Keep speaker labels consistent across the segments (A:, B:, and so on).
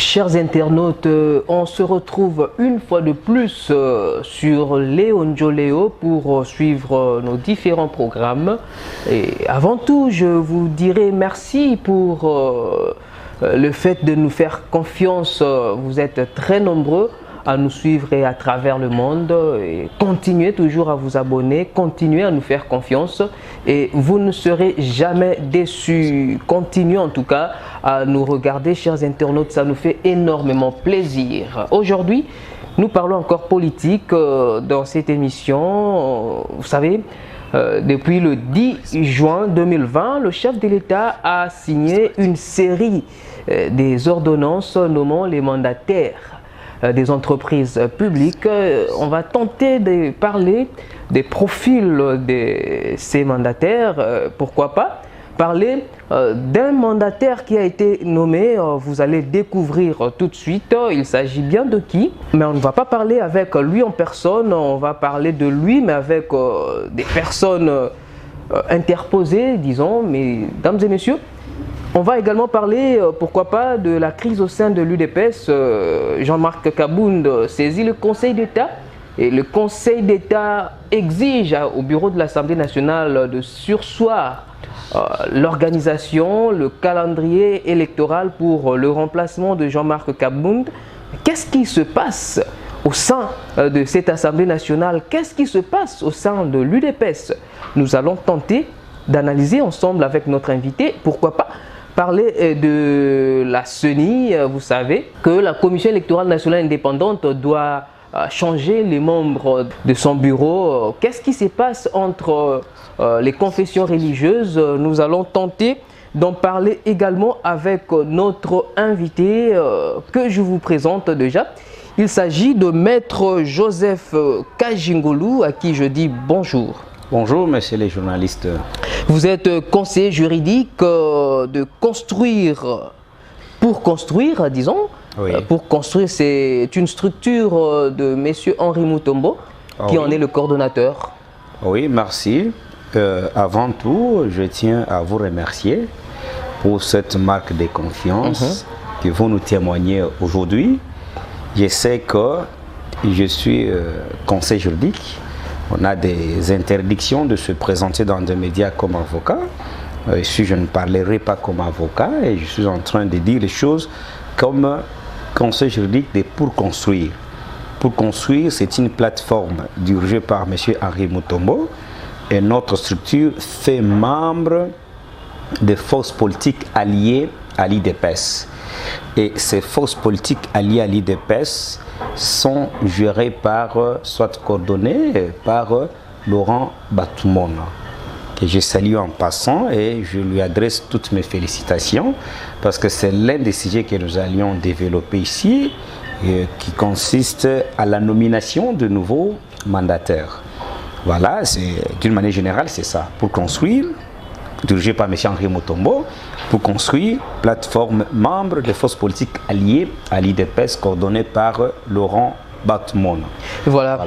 A: Chers internautes, on se retrouve une fois de plus sur Léo Léo pour suivre nos différents programmes. Et avant tout, je vous dirai merci pour le fait de nous faire confiance. Vous êtes très nombreux à nous suivre et à travers le monde. Et continuez toujours à vous abonner, continuez à nous faire confiance et vous ne serez jamais déçus. Continuez en tout cas à nous regarder, chers internautes, ça nous fait énormément plaisir. Aujourd'hui, nous parlons encore politique dans cette émission. Vous savez, depuis le 10 juin 2020, le chef de l'État a signé une série des ordonnances nommant les mandataires des entreprises publiques. On va tenter de parler des profils de ces mandataires, pourquoi pas parler d'un mandataire qui a été nommé, vous allez découvrir tout de suite, il s'agit bien de qui, mais on ne va pas parler avec lui en personne, on va parler de lui mais avec des personnes interposées, disons, mesdames et messieurs. On va également parler, pourquoi pas, de la crise au sein de l'UDPS. Jean-Marc Kabound saisit le Conseil d'État et le Conseil d'État exige au bureau de l'Assemblée nationale de surseoir l'organisation, le calendrier électoral pour le remplacement de Jean-Marc Kabound. Qu'est-ce qui se passe au sein de cette Assemblée nationale? Qu'est-ce qui se passe au sein de l'UDPS? Nous allons tenter d'analyser ensemble avec notre invité, pourquoi pas parler de la CENI. Vous savez que la Commission électorale nationale indépendante doit changer les membres de son bureau. Qu'est-ce qui se passe entre les confessions religieuses? Nous allons tenter d'en parler également avec notre invité que je vous présente déjà. Il s'agit de Maître Joseph Kajingolu, à qui je dis bonjour.
B: Bonjour, messieurs les journalistes.
A: Vous êtes conseiller juridique de construire, pour construire, disons. Oui. Pour construire, c'est une structure de monsieur Henri Mutombo, qui en est le coordonnateur.
B: Oui, merci. Avant tout, je tiens à vous remercier pour cette marque de confiance que vous nous témoignez aujourd'hui. Je sais que je suis conseiller juridique. On a des interdictions de se présenter dans des médias comme avocat. Ici, je ne parlerai pas comme avocat et je suis en train de dire les choses comme conseil juridique de Pour Construire. Pour Construire, c'est une plateforme dirigée par M. Henri Mutombo et notre structure fait membre des forces politiques alliées à l'IDPS. Et ces forces politiques alliées à l'IDPS sont gérées par, soit coordonnées par Laurent Batoumona, que je salue en passant et je lui adresse toutes mes félicitations parce que c'est l'un des sujets que nous allions développer ici qui consiste à la nomination de nouveaux mandataires. Voilà, d'une manière générale, c'est ça. Pour construire, dirigé par M. Henri Mutombo, pour construire plateforme membre des forces politiques alliées à l'IDPS coordonnée par Laurent Batoumona.
A: Voilà.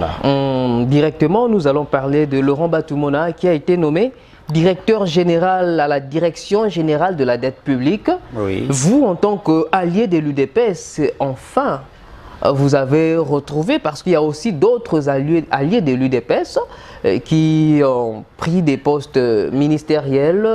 A: Directement, nous allons parler de Laurent Batoumona qui a été nommé directeur général à la Direction générale de la dette publique. Oui. Vous, en tant qu'allié de l'UDPS, enfin, vous avez retrouvé, parce qu'il y a aussi d'autres alliés de l'UDPS qui ont pris des postes ministériels,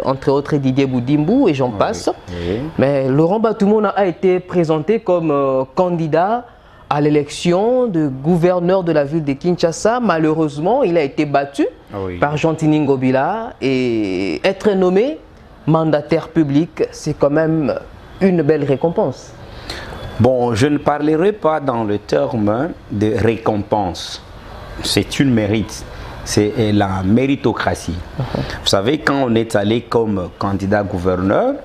A: entre autres Didier Boudimbu et j'en passe. Oui. Mais Laurent Batoumona a été présenté comme candidat à l'élection de gouverneur de la ville de Kinshasa. Malheureusement, il a été battu par Jean-Tini Ngobila et être nommé mandataire public, c'est quand même une belle récompense.
B: Bon, je ne parlerai pas dans le terme de récompense. C'est une mérite. C'est la méritocratie. Vous savez, quand on est allé comme candidat gouverneur,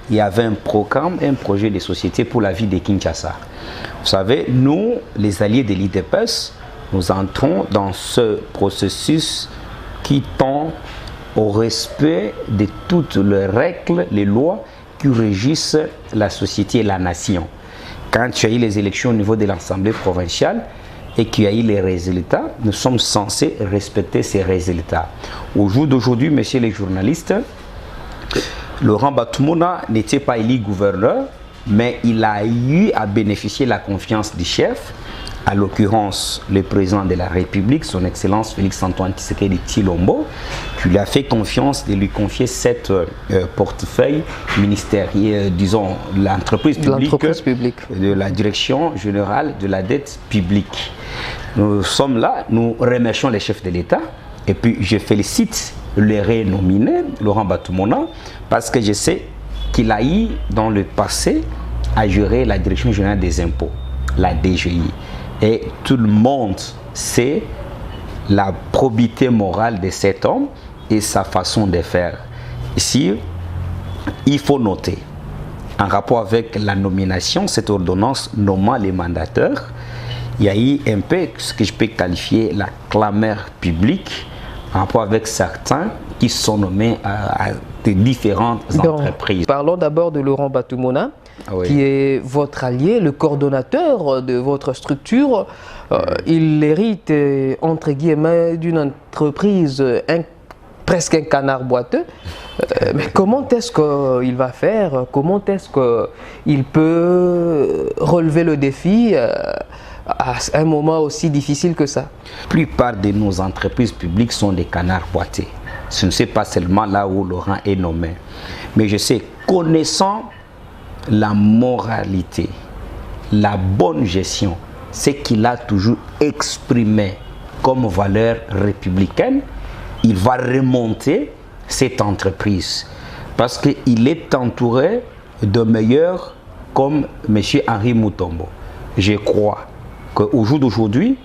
B: il y avait un programme, un projet de société pour la ville de Kinshasa. Vous savez, nous, les alliés de l'IDPS, nous entrons dans ce processus qui tend au respect de toutes les règles, les lois qui régissent la société et la nation. Quand tu as eu les élections au niveau de l'Assemblée provinciale et qu'il y a eu les résultats, nous sommes censés respecter ces résultats. Au jour d'aujourd'hui, messieurs les journalistes, Laurent Batoumona n'était pas élu gouverneur, mais il a eu à bénéficier de la confiance du chef, à l'occurrence le président de la République, son Excellence Félix-Antoine Tshisekedi Tshilombo, qui lui a fait confiance de lui confier cette portefeuille ministériel, disons l'entreprise publique de la Direction générale de la dette publique. Nous sommes là, nous remercions les chefs de l'État et puis je félicite le rénominé, Laurent Batumona, parce que je sais qu'il a eu dans le passé à gérer la Direction générale des impôts, la DGI. Et tout le monde sait la probité morale de cet homme et sa façon de faire. Ici, il faut noter, en rapport avec la nomination, cette ordonnance nommant les mandateurs, il y a eu un peu ce que je peux qualifier la clameur publique en rapport avec certains qui sont nommés à de différentes entreprises.
A: Parlons d'abord de Laurent Batumona, qui est votre allié, le coordonnateur de votre structure. Il hérite, entre guillemets, d'une entreprise presque un canard boiteux. Mais comment est-ce qu'il va faire? Comment est-ce qu'il peut relever le défi à un moment aussi difficile que ça?
B: La plupart de nos entreprises publiques sont des canards boiteux. Ce ne n'est pas seulement là où Laurent est nommé. Mais je sais, connaissant la moralité, la bonne gestion, ce qu'il a toujours exprimé comme valeur républicaine, il va remonter cette entreprise. Parce qu'il est entouré de meilleurs comme M. Henri Mutombo. Je crois qu'au jour d'aujourd'hui,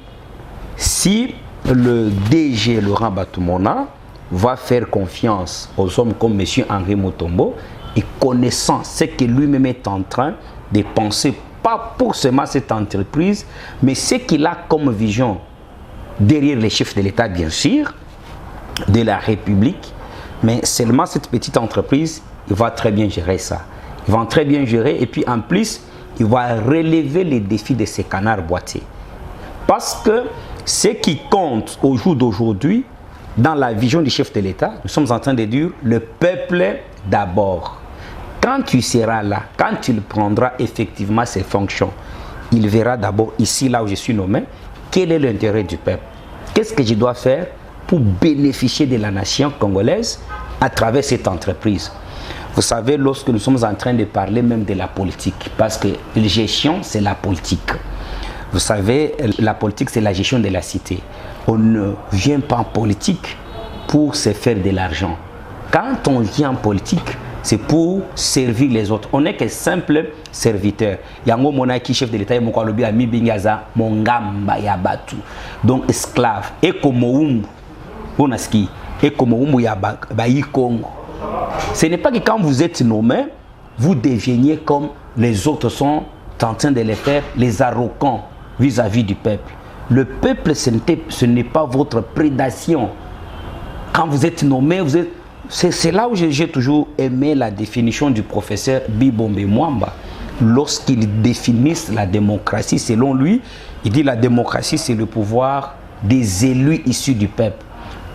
B: si le DG Laurent Batumona va faire confiance aux hommes comme M. Henri Mutombo et connaissant ce que lui-même est en train de penser, pas pour seulement cette entreprise, mais ce qu'il a comme vision derrière les chefs de l'État, bien sûr, de la République, mais seulement cette petite entreprise, il va très bien gérer ça. Il va très bien gérer et puis en plus, il va relever les défis de ces canards boiteux. Parce que ce qui compte au jour d'aujourd'hui, dans la vision du chef de l'État, nous sommes en train de dire le peuple d'abord. Quand tu seras là, quand il prendra effectivement ses fonctions, il verra d'abord ici, là où je suis nommé, quel est l'intérêt du peuple. Qu'est-ce que je dois faire pour bénéficier de la nation congolaise à travers cette entreprise. Vous savez, lorsque nous sommes en train de parler même de la politique, parce que la gestion, c'est la politique. Vous savez, la politique, c'est la gestion de la cité. On ne vient pas en politique pour se faire de l'argent. Quand on vient en politique, c'est pour servir les autres. On n'est que simple serviteur. Yango monaki chef de l'État mon kalobi ami bingaza mongamba ya batu. Donc esclave et comme umbu. Onaski et comme umbu ya ba Congo. Ce n'est pas que quand vous êtes nommé, vous deveniez comme les autres sont en train de les faire, les arrogants vis-à-vis du peuple. Le peuple, ce n'est pas votre prédation. Quand vous êtes nommé, vous êtes... C'est là où j'ai toujours aimé la définition du professeur Bibombe Mwamba. Lorsqu'il définit la démocratie, selon lui, il dit la démocratie, c'est le pouvoir des élus issus du peuple.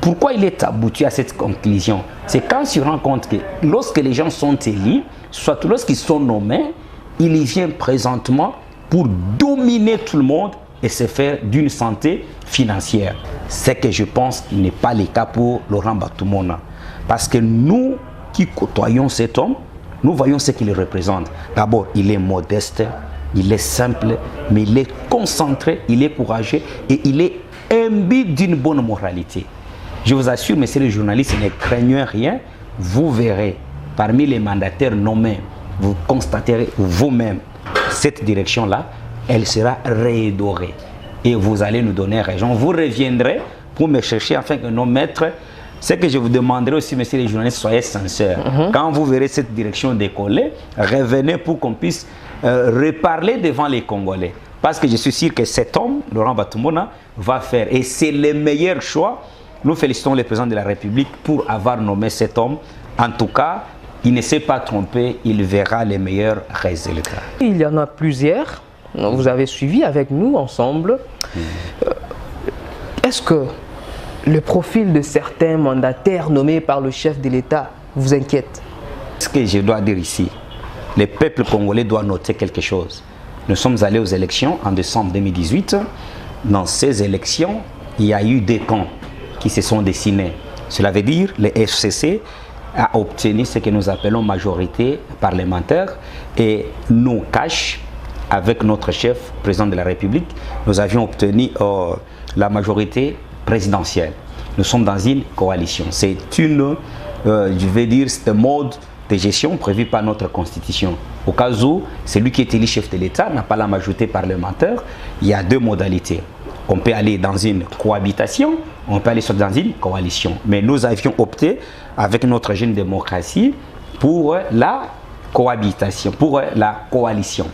B: Pourquoi il est abouti à cette conclusion? C'est quand il se rend compte que lorsque les gens sont élus, soit lorsqu'ils sont nommés, il y vient présentement pour dominer tout le monde et se faire d'une santé financière. C'est que je pense qu'il n'est pas le cas pour Laurent Batumona. Parce que nous qui côtoyons cet homme, nous voyons ce qu'il représente. D'abord, il est modeste, il est simple, mais il est concentré, il est courageux et il est imbu d'une bonne moralité. Je vous assure, messieurs les journalistes, ne craignez rien, vous verrez parmi les mandataires nommés, vous constaterez vous-même cette direction-là, elle sera rédorée. Et vous allez nous donner raison. Vous reviendrez pour me chercher afin que nos maîtres, ce que je vous demanderai aussi, messieurs les journalistes, soyez sincères. Quand vous verrez cette direction décoller, revenez pour qu'on puisse reparler devant les Congolais. Parce que je suis sûr que cet homme, Laurent Batumona, va faire. Et c'est le meilleur choix. Nous félicitons le président de la République pour avoir nommé cet homme. En tout cas, il ne s'est pas trompé, il verra les meilleurs résultats.
A: Il y en a plusieurs. Vous avez suivi avec nous ensemble. Est-ce que le profil de certains mandataires nommés par le chef de l'État vous inquiète?
B: Ce que je dois dire ici, le peuple congolais doit noter quelque chose. Nous sommes allés aux élections en décembre 2018. Dans ces élections, il y a eu des camps qui se sont dessinés. Cela veut dire que le FCC a obtenu ce que nous appelons majorité parlementaire et nous, Cash, avec notre chef, président de la République, nous avions obtenu la majorité présidentielle. Nous sommes dans une coalition. C'est une, je vais dire, c'est un mode de gestion prévu par notre constitution. Au cas où celui qui est élu chef de l'État n'a pas la majorité parlementaire, il y a deux modalités. On peut aller dans une cohabitation, on peut aller dans une coalition. Mais nous avions opté, avec notre jeune démocratie, pour la cohabitation, pour la coalition.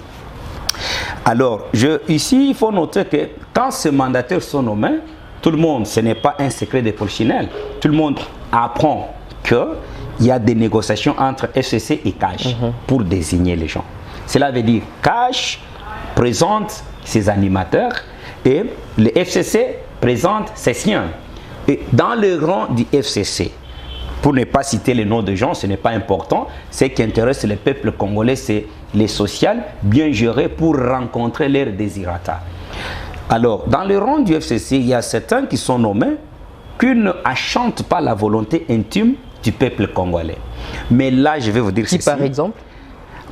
B: Alors, ici, il faut noter que quand ces mandataires sont nommés, tout le monde, ce n'est pas un secret de polichinelle, tout le monde apprend qu'il y a des négociations entre FCC et Cash pour désigner les gens. Cela veut dire Cash présente ses animateurs et le FCC présente ses siens. Et dans le rang du FCC, pour ne pas citer les noms de gens, ce n'est pas important, ce qui intéresse le peuple congolais, c'est les sociales bien gérées pour rencontrer leurs désirata. Alors, dans le rang du FCC, il y a certains qui sont nommés qui n'achantent pas la volonté intime du peuple congolais. Mais là, je vais vous dire ceci.
A: Par exemple?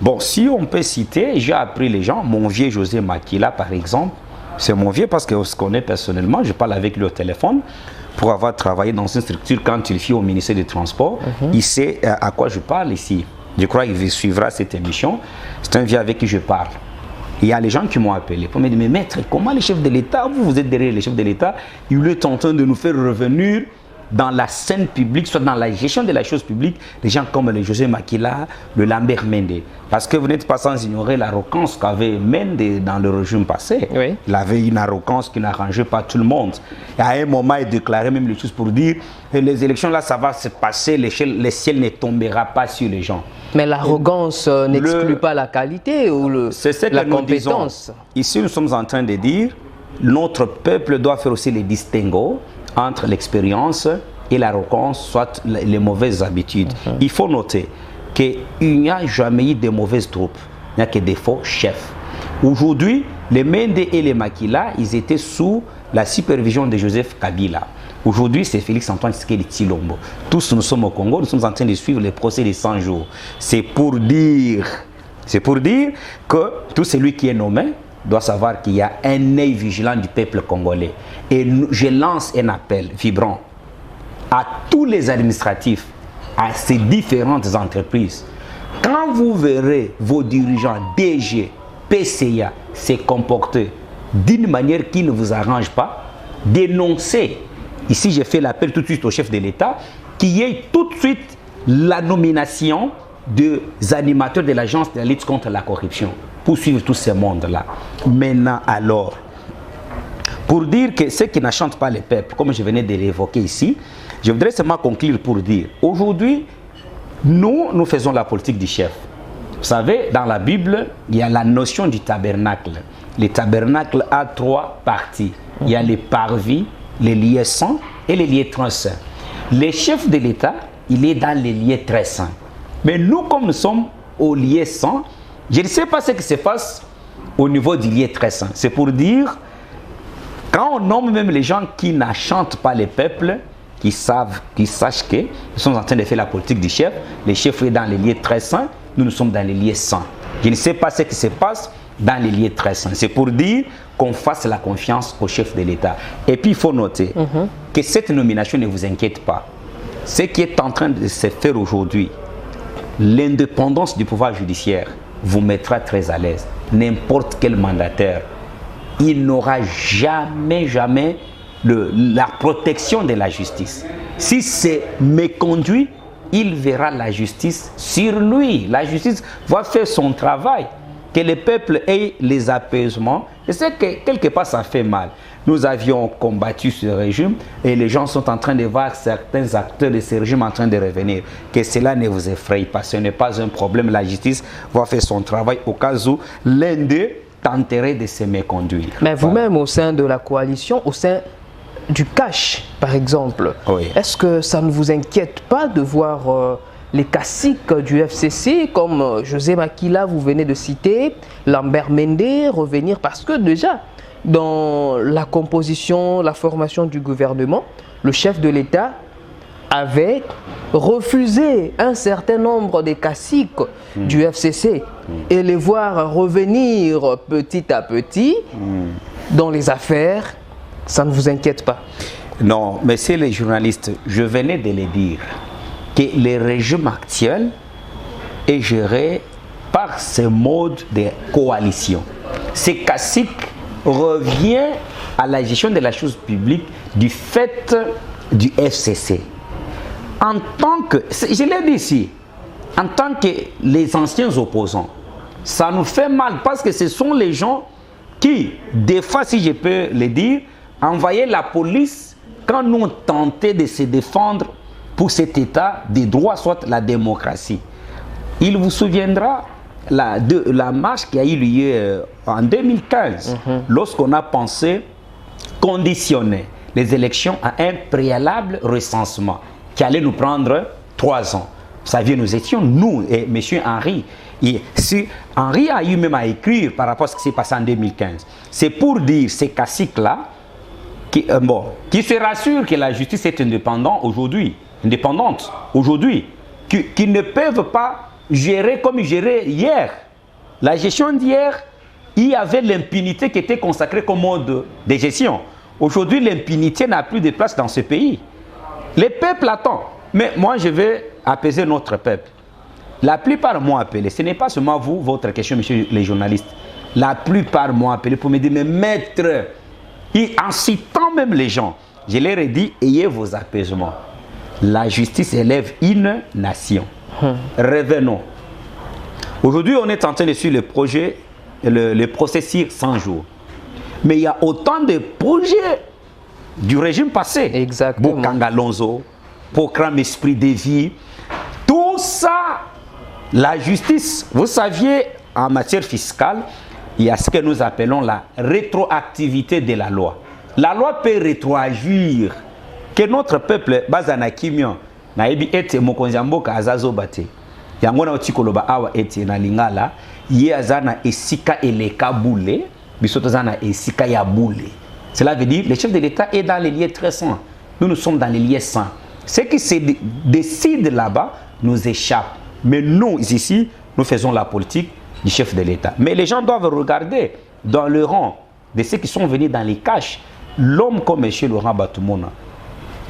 B: Bon, si on peut citer, j'ai appris les gens, mon vieux José Makila, par exemple, c'est mon vieux parce qu'on se connaît personnellement, je parle avec lui au téléphone, pour avoir travaillé dans une structure quand il fut au ministère des Transports. Il sait à quoi je parle ici. Je crois qu'il suivra cette émission. C'est un vieux avec qui je parle. Il y a les gens qui m'ont appelé pour me dire, mais maître, comment les chefs de l'État, vous êtes derrière les chefs de l'État, il est en train de nous faire revenir dans la scène publique, soit dans la gestion de la chose publique, des gens comme le José Makila, le Lambert Mende. Parce que vous n'êtes pas sans ignorer l'arrogance qu'avait Mende dans le régime passé.
A: Oui.
B: Il avait une arrogance qui n'arrangeait pas tout le monde. Et à un moment, il déclarait même les choses pour dire les élections là, ça va se passer, le ciel ne tombera pas sur les gens.
A: Mais l'arrogance n'exclut pas la qualité ou la compétence.
B: Ici, nous sommes en train de dire notre peuple doit faire aussi les distinguos entre l'expérience et l'arrogance, soit les mauvaises habitudes. Il faut noter qu'il n'y a jamais eu de mauvaises troupes, il n'y a que des faux chefs. Aujourd'hui, les Mende et les Makila, ils étaient sous la supervision de Joseph Kabila. Aujourd'hui, c'est Félix-Antoine Tshisekedi Tshilombo. Tous nous sommes au Congo, nous sommes en train de suivre le procès des 100 jours. C'est pour dire que tout celui qui est nommé doit savoir qu'il y a un œil vigilant du peuple congolais. Et je lance un appel vibrant à tous les administratifs, à ces différentes entreprises. Quand vous verrez vos dirigeants DG, PCA se comporter d'une manière qui ne vous arrange pas, dénoncez. Ici, j'ai fait l'appel tout de suite au chef de l'État qu'il y ait tout de suite la nomination des animateurs de l'agence de la lutte contre la corruption pour suivre tout ce monde-là. Maintenant, alors, pour dire que ceux qui n'achantent pas le peuple, comme je venais de l'évoquer ici, je voudrais seulement conclure pour dire, aujourd'hui, nous faisons la politique du chef. Vous savez, dans la Bible, il y a la notion du tabernacle. Le tabernacle a 3 parties. Il y a les parvis, les lieux saints et les lieux très saints. Le chef de l'État, il est dans les lieux très saints. Mais nous, comme nous sommes au lieu saint, je ne sais pas ce qui se passe au niveau du lieu très saint. C'est pour dire, quand on nomme même les gens qui n'achantent pas les peuples, qui sachent que nous sommes en train de faire la politique du chef, le chef est dans les lieux très saints, nous sommes dans les lieux saints. Je ne sais pas ce qui se passe dans les lieux très saints. C'est pour dire qu'on fasse la confiance au chef de l'État. Et puis il faut noter que cette nomination ne vous inquiète pas. Ce qui est en train de se faire aujourd'hui, l'indépendance du pouvoir judiciaire vous mettra très à l'aise. N'importe quel mandataire, il n'aura jamais la protection de la justice. Si c'est méconduit, il verra la justice sur lui. La justice va faire son travail. Que le peuple ait les apaisements. Je sais que quelque part ça fait mal. Nous avions combattu ce régime et les gens sont en train de voir certains acteurs de ce régime en train de revenir. Que cela ne vous effraie pas, ce n'est pas un problème. La justice va faire son travail au cas où l'un d'eux tenterait de se méconduire.
A: Mais vous-même, au sein de la coalition, au sein du Cash, par exemple, est-ce que ça ne vous inquiète pas de voir les caciques du FCC, comme José Makila, vous venez de citer, Lambert Mende, revenir, parce que déjà, dans la composition, la formation du gouvernement, le chef de l'État avait refusé un certain nombre des caciques du FCC et les voir revenir petit à petit dans les affaires, ça ne vous inquiète pas?
B: Non, messieurs les journalistes, je venais de le dire, que le régime actuel est géré par ce mode de coalition. Ces caciques revient à la gestion de la chose publique du fait du FCC. En tant que, je l'ai dit ici, en tant que les anciens opposants, ça nous fait mal parce que ce sont les gens qui, des fois, si je peux le dire, envoyaient la police quand nous on tentait de se défendre pour cet état de droit, soit la démocratie. Il vous souviendra de la marche qui a eu lieu en 2015, lorsqu'on a pensé conditionner les élections à un préalable recensement qui allait nous prendre 3 ans. Vous savez, nous étions, nous et M. Henry, et si Henry a eu même à écrire par rapport à ce qui s'est passé en 2015, c'est pour dire ces caciques-là qui se rassurent que la justice est indépendante aujourd'hui, qui ne peuvent pas gérer comme ils géraient hier. La gestion d'hier, il y avait l'impunité qui était consacrée comme mode de gestion. Aujourd'hui, l'impunité n'a plus de place dans ce pays. Les peuples attendent. Mais moi, je vais apaiser notre peuple. La plupart m'ont appelé. Ce n'est pas seulement vous, votre question, messieurs les journalistes. La plupart m'ont appelé pour me dire, mais maître, en citant même les gens, je leur ai dit, ayez vos apaisements. La justice élève une nation. Revenons. Aujourd'hui, on est en train de suivre le projet, le procès sur 100 jours. Mais il y a autant de projets du régime passé.
A: Exactement.
B: Bokanga Lonzo, Programme Esprit de Vie. Tout ça, la justice, vous saviez, en matière fiscale, il y a ce que nous appelons la rétroactivité de la loi. La loi peut rétroagir. Que notre peuple, Bazana Kimion, Naebi ete Mokonzamboka Azazo Bate, Yangona Otikoloba Awa ete na Lingala, Yezana Esika Eleka Boule, Bisotozana Esika Ya Boule. Cela veut dire que le chef de l'État est dans les liens très sains. Nous sommes dans les liens sains. Ce qui se décide là-bas nous échappe. Mais nous, ici, nous faisons la politique du chef de l'État. Mais les gens doivent regarder dans le rang de ceux qui sont venus dans les caches, l'homme comme M. Laurent Batoumona,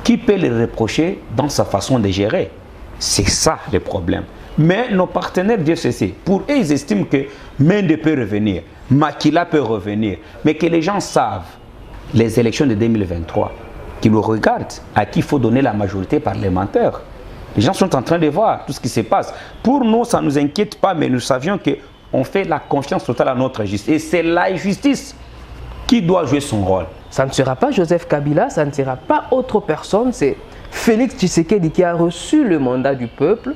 B: qui peut le reprocher dans sa façon de gérer. C'est ça le problème. Mais nos partenaires du FCC, pour eux, ils estiment que Mende peut revenir, Makila peut revenir, mais que les gens savent, les élections de 2023, qu'ils nous regardent, à qui il faut donner la majorité parlementaire. Les gens sont en train de voir tout ce qui se passe. Pour nous, ça ne nous inquiète pas, mais nous savions qu'on fait la confiance totale à notre justice. Et c'est la justice qui doit jouer son rôle.
A: Ça ne sera pas Joseph Kabila, ça ne sera pas autre personne, c'est Félix Tshisekedi qui a reçu le mandat du peuple.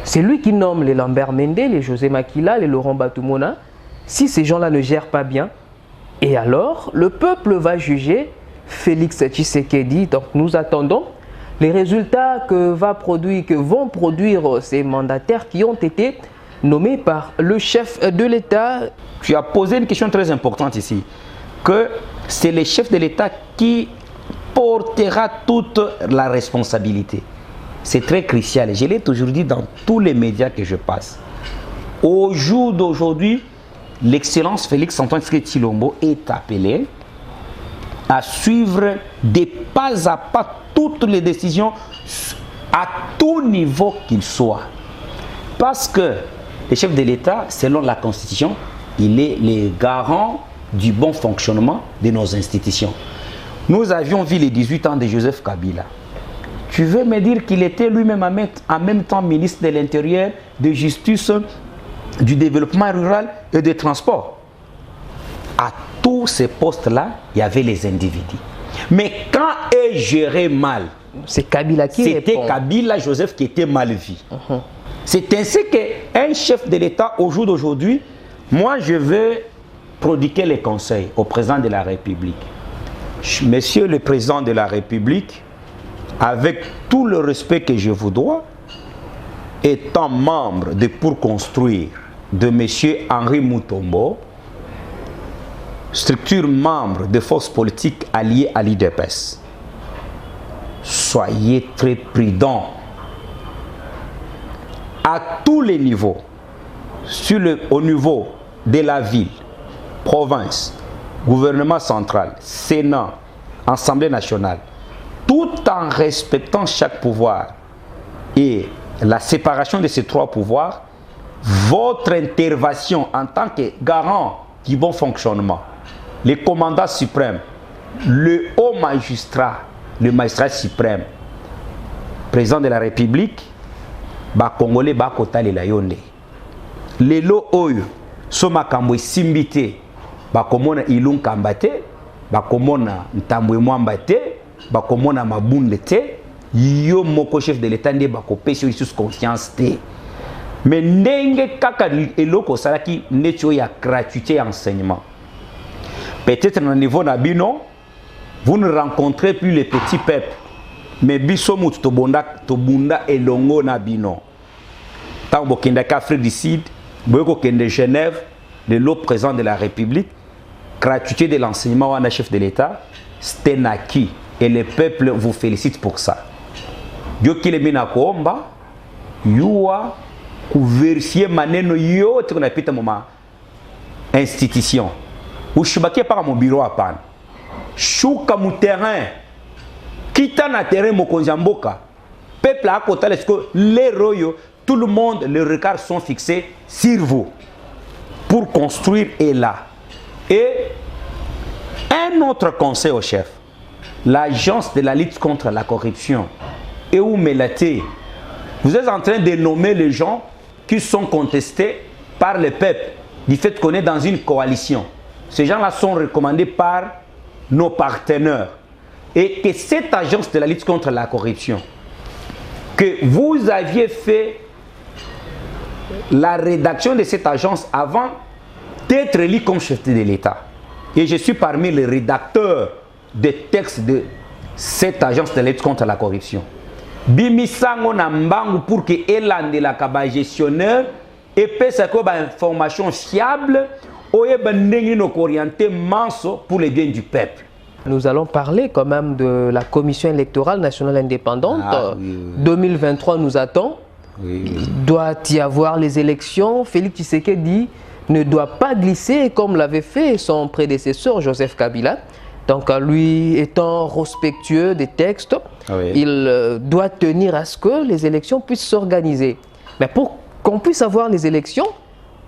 A: C'est lui qui nomme les Lambert Mende, les José Makila, les Laurent Batoumona. Si ces gens-là ne gèrent pas bien, et alors le peuple va juger Félix Tshisekedi. Donc nous attendons les résultats que vont produire ces mandataires qui ont été nommés par le chef de l'État.
B: Tu as posé une question très importante ici, que c'est le chef de l'État qui portera toute la responsabilité. C'est très crucial. Je l'ai toujours dit dans tous les médias que je passe. Au jour d'aujourd'hui, l'excellence Félix Antoine Tshisekedi Tshilombo est appelé à suivre des pas à pas toutes les décisions à tout niveau qu'il soit. Parce que le chef de l'État, selon la Constitution, il est le garant du bon fonctionnement de nos institutions. Nous avions vu les 18 ans de Joseph Kabila. Tu veux me dire qu'il était lui-même en même temps ministre de l'Intérieur, de Justice, du Développement rural et des Transports. À tous ces postes-là, il y avait les individus. Mais quand eux géraient mal,
A: c'est Kabila qui répond.
B: C'était Kabila Joseph qui était mal vu. C'est ainsi qu'un chef de l'État, au jour d'aujourd'hui, moi je veux prodiguer les conseils au président de la République. Monsieur le président de la République, avec tout le respect que je vous dois, étant membre de Pour Construire de M. Henri Mutombo, structure membre de forces politiques alliées à l'IDPS, soyez très prudents à tous les niveaux, au niveau de la ville, province, gouvernement central, Sénat, Assemblée nationale, tout en respectant chaque pouvoir et la séparation de ces trois pouvoirs, votre intervention en tant que garant du bon fonctionnement, le commandant suprême, le haut magistrat, le magistrat suprême, président de la République, ba Congolais ba kotali la yonde. Lelo oyo so makambo simbité ba komona ilunga mbate, ba komona ntambwe mwamba te, ba komona mabunde te, yo moko chef de l'état nde ba kopesi sous conscience te. Mais ndenge kaka eloko salaki netio ya gratuité enseignement. Peut-être au niveau nabino, vous ne rencontrez plus les petits peuples. Mais biso mutu tobunda elongo nabino. Tant bokenda Afrique du Sud, boyoko kende Genève, de l'autre président de la République, gratuité de l'enseignement ou un chef de l'État, c'était acquis. Et le peuple vous félicite pour ça. Yo ki le mina koomba, yuwa vérifier maneno yote qu'on a pita moma institution. Ou chubaki par mon bureau à pan. Chouka mon terrain. Quitta na terrain mo konjamboka. Peuple à côté est-ce que les royaux, tout le monde, les regards sont fixés sur vous pour construire est là. Et un autre conseil au chef, l'agence de la lutte contre la corruption et où Mélaté, vous êtes en train de nommer les gens qui sont contestés par le peuple du fait qu'on est dans une coalition. Ces gens-là sont recommandés par nos partenaires. Et que cette agence de la lutte contre la corruption, que vous aviez fait la rédaction de cette agence avant d'être élu comme chef de l'État. Et je suis parmi les rédacteurs des textes de cette agence de lutte contre la corruption. Bimisango na mbangu pour que elande la kaba gestionnaire et pesa ko ba information fiable oye bandengi no orienté manso pour les biens du peuple.
A: Nous allons parler quand même de la Commission électorale nationale indépendante. 2023 nous attend. Il doit y avoir les élections. Félix Tshisekedi ne doit pas glisser comme l'avait fait son prédécesseur Joseph Kabila. Donc lui étant respectueux des textes, il doit tenir à ce que les élections puissent s'organiser. Mais pour qu'on puisse avoir les élections,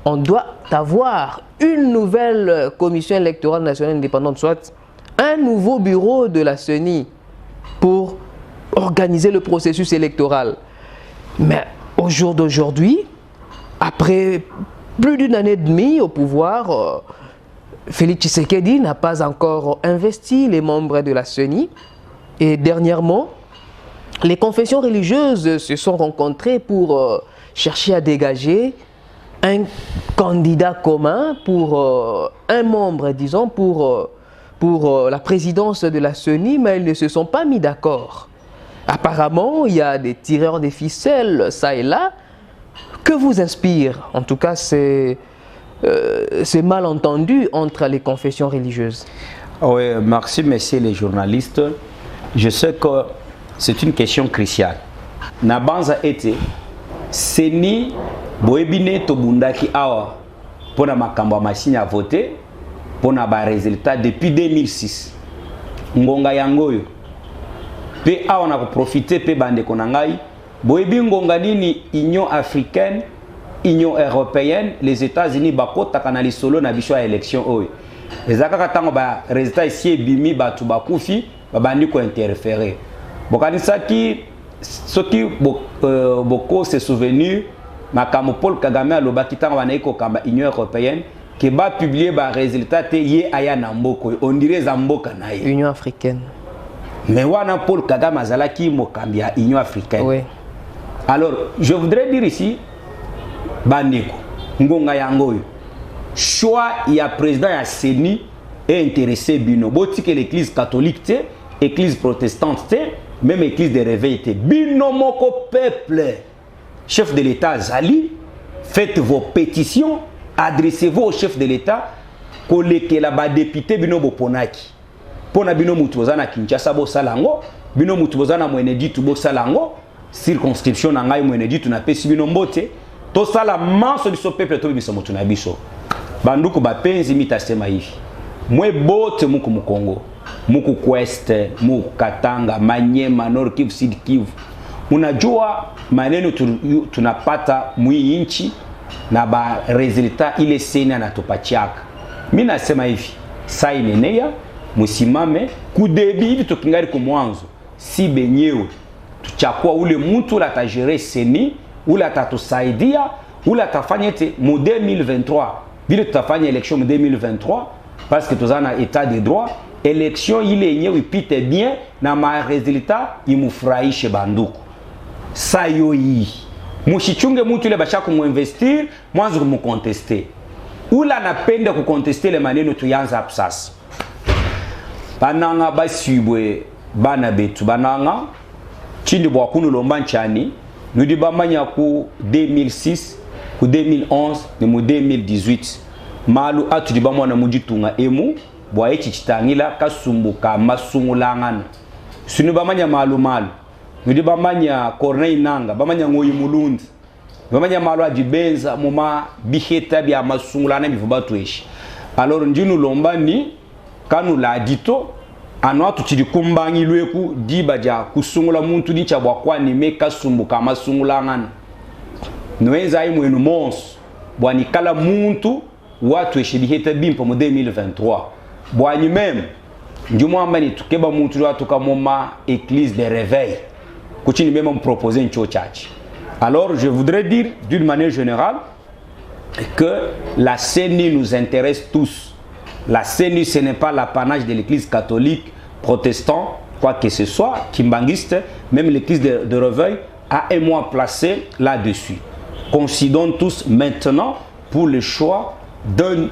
A: on doit avoir une nouvelle Commission électorale nationale indépendante, soit un nouveau bureau de la CENI pour organiser le processus électoral. Mais au jour d'aujourd'hui, après plus d'une année et demie au pouvoir, Félix Tshisekedi n'a pas encore investi les membres de la CENI. Et dernièrement, les confessions religieuses se sont rencontrées pour chercher à dégager un candidat commun pour un membre, disons, pour la présidence de la CENI, mais ils ne se sont pas mis d'accord. Apparemment, il y a des tireurs des ficelles, ça et là. Que vous inspire, en tout cas, ces malentendus entre les confessions religieuses?
B: Oui, merci, messieurs les journalistes. Je sais que c'est une question cruciale. Nabanza été, Seni, Boebine Tobundaki Awa, pour la makambo machine à voter, pour na ba résultat depuis 2006. Ngonga yangoyo. Pe awa na profiter pe bande konangai. Boebi ngonga nini Union africaine, Union européenne, les États-Unis bakota kanali solo na biso élection oyo. Ezaka tango ba résultat ici bimi batu bakufi babandi ko interférer. Bokanisa ki soki boko se souvenir makambo Paul Kagame alobaki tango banayi ko kamba Union européenne qui va publier ba résultat te ye aya na mboko on dirait zamboka na ye
A: Union africaine.
B: Mais wana Paul Kagame azalaki mokambi ya Union africaine.
A: Oui.
B: Alors, je voudrais dire ici bandiko ngonga yangoyo. Choix il y a président ya CENI est intéressé bino boti que l'église catholique te, église protestante te, même église de réveil te. Bino moko peuple chef de l'État Zali, faites vos pétitions, adressez-vous au chef de l'État, koleke la ba député bino boponaki. Pona bino mutu bozana Kinshasa bo salango, bino mutu bozana Mweneditu bo salango, circonscription na ngai Mweneditu na pesi bino mbote, to sala manso biso peuple to biso mutu na biso. Banduku bapenzi mitasema hivi. Mwe bote muku Mukongo, muku Kweste, muku Katanga, Manyema, Nord Kivu, Sud Kivu. Unajua maneno tunapata mwi inchi na ba resultat ile seni anatupachiaka. Mimi nasema hivi, saa inenea musimame kudebi hivi tukingari kumwanzo. Si benyewe tuchakua ule mtu ula tajere seni, ula atatusaidia, ula atafanya ete mu 2023. Vile tutafanya election mu 2023 parce que tuzana état de droit, election ile yenyewe ipite bien na ma resultat imufurahishe banduku. Sayo hii mushichunge mtu ile bashaka kumuinvestir mwanzo kumukontester. Ula napenda kukontester le maneno tuyanza hapo sasa. Bananga basibwe bana betu bananga chindi bwa kunu lomba nchani nudi bamanya ku 2006 ku 2011 ni mu 2018 malu atu di bamwana mujitunga emu bwa echi chitangila kasumbuka masungulangana sunu bamanya malu nudi bamanya Corneille Nanga bamanya ngoyi mulundi bamanya malu ajibenza muma biheta bya masungulana bivuba tweshi. Alors njinu lomba ni kanu la dito anwa tuchilikumbangi lweku diba ja kusungula muntu dicha bwa kwa nimeka sumbuka masungulangana nwenza ai mwenu mons bwani kala muntu watu eshibiheta bimpo mu 2023 bwani meme njumu ambani tukeba muntu watu kamoma église de réveil kuchini mema me proposer ncho church. Alors je voudrais dire d'une manière générale que la CENI nous intéresse tous. La CENI, ce n'est pas l'apanage de l'église catholique, protestant, quoi que ce soit, kimbangiste, même l'église de Réveil a un mois placé là-dessus. Considérons tous maintenant pour le choix d'un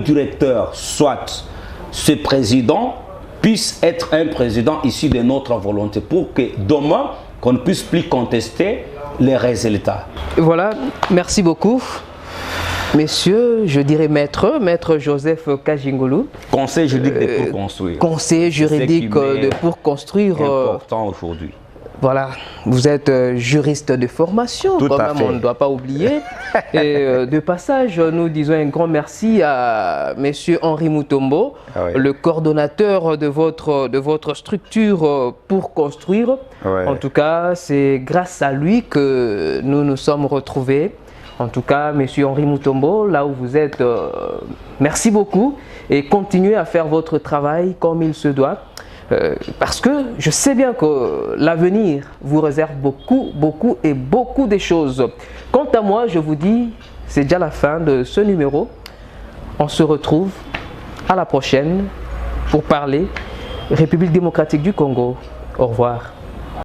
B: directeur, soit ce président puisse être un président issu de notre volonté, pour que demain, qu'on ne puisse plus contester les résultats.
A: Voilà, merci beaucoup. Messieurs, je dirais maître Joseph Kajingulu.
B: Conseil juridique pour construire.
A: Conseil juridique pour construire.
B: Important aujourd'hui.
A: Voilà, vous êtes juriste de formation,
B: tout
A: quand
B: à
A: même,
B: fait.
A: On ne doit pas oublier. Et de passage, nous disons un grand merci à monsieur Henri Mutombo,
B: oui.
A: Le coordonnateur de votre structure pour construire.
B: Oui.
A: En tout cas, c'est grâce à lui que nous nous sommes retrouvés. En tout cas, monsieur Henri Mutombo, là où vous êtes, merci beaucoup et continuez à faire votre travail comme il se doit. Parce que je sais bien que l'avenir vous réserve beaucoup de choses. Quant à moi, je vous dis, c'est déjà la fin de ce numéro. On se retrouve à la prochaine pour parler République démocratique du Congo. Au revoir.